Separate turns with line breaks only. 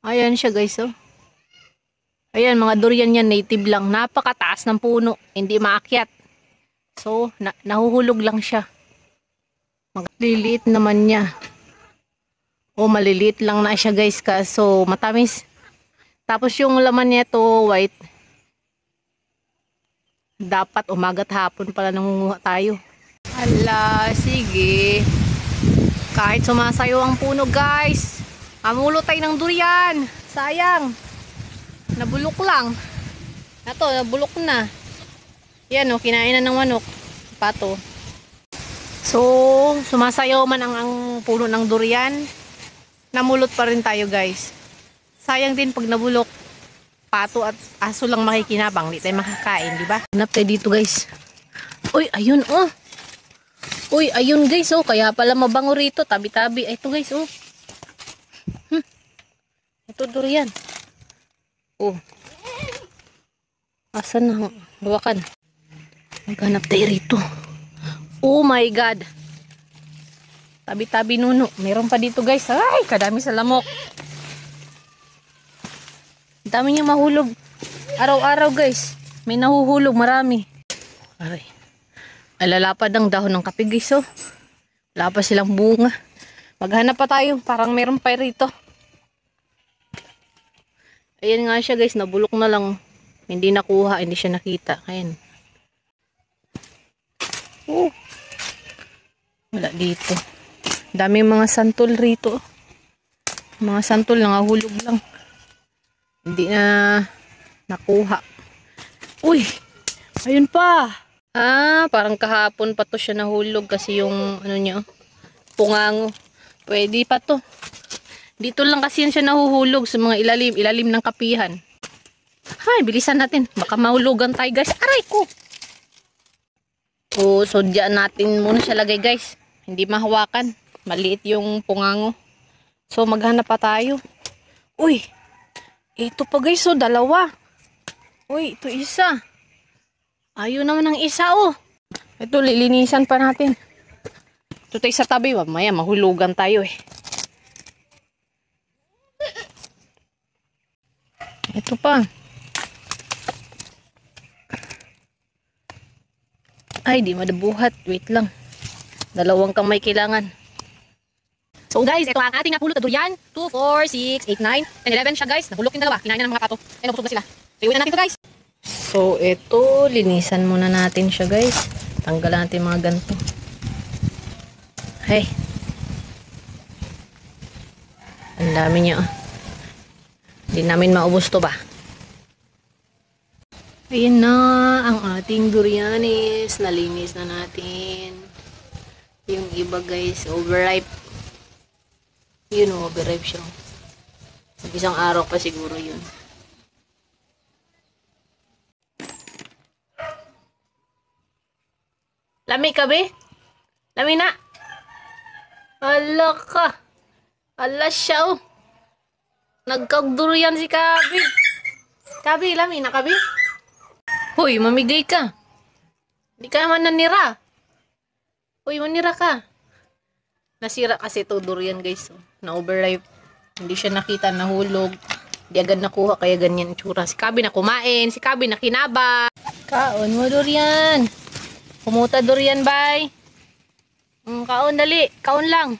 Ayan siya guys, oh. Ayan, mga durian yan, native lang. Napakataas ng puno, hindi maakyat. So, nahuhulog lang siya. Maliliit naman niya. Oh, maliliit lang na siya guys, kaso matamis. Tapos yung laman niya to white. Dapat umaga't hapon pala nangunguha tayo. Hala, sige. Kahit sumasayo ang puno guys. Amulo tayo ng durian. Sayang. Nabulok lang. Ito, nabulok na. Yan o, kinain na ng manok. Pato. So, sumasayaw man ang puno ng durian. Namulot pa rin tayo guys. Sayang din pag nabulok. Pato at aso lang makikinabang. Hindi tayo makakain, di ba? Hanap tayo dito guys. Uy, ayun oh. Uy, ayun guys oh. Kaya pala mabango rito. Tabi-tabi. Ito guys oh. Ito durian. Oh. Asan na? Hawakan. Maghanap tayo rito. Oh my God. Tabi-tabi nuno. Meron pa dito guys. Ay, kadami sa lamok. Dami niya mahulog. Araw-araw guys. May nahuhulog marami. Aray. Alalapad ang dahon ng kape guys oh. Wala pa silang bunga. Maghanap pa tayo. Parang meron pa rito. Ayan nga siya guys. Nabulok na lang. Hindi nakuha. Hindi siya nakita. Ayan. Oh. Wala dito. Daming mga santol rito. Mga santol nangahulog lang. Hindi na nakuha. Uy! Ayun pa! Ah, parang kahapon pa to siya nahulog kasi yung ano niya, pungango. Pwede pa to. Dito lang kasi yan siya nahuhulog sa mga ilalim ng kapihan. Hay, bilisan natin. Baka mahulugan tayo guys. Aray ko! O, so diyan natin muna siya lagay guys. Hindi mahawakan. Maliit yung pungango. So maghanap pa tayo. Uy! Ito pa guys, so dalawa. Uy, ito isa. Ayaw naman ng isa oh. Ito, lilinisan pa natin. Ito tayo sa tabi. Mamaya mahulugan tayo eh. Ito pa. Ay, di madabuhat. Wait lang. Dalawang kamay kailangan. So guys, ito ang ating napulot na durian. 2, 4, 6, 8, 9, 10, 11 siya guys. Nahulog yung dalawa. Kinain na ng mga pato. Ay, nabusog na sila. So, iwan na natin ito guys. So, ito. Linisan muna natin siya guys. Tanggalan natin mga ganito. Hey. Ang dami niya. Hindi namin maubos to ba? Ayan na ang ating durianis. Nalinis na natin. Yung iba guys, overripe. Yun o, overripe siya. Isang araw pa siguro yun. Lami ka be? Lami na? Ala ka. Ala siya oh. Nagkagdurian si Kabi. Kabi, lami na Kabi? Hoy, mamigay ka. Hindi ka naman nanira. Hoy, manira ka. Nasira kasi ito durian guys. Oh. Na-overripe. Hindi siya nakita, nahulog. Hindi agad nakuha, kaya ganyan tsura. Si Kabi na kumain. Si Kabi na kinaba. Kaon mo durian. Pumuta durian, bye. Kaon, dali. Kaon lang.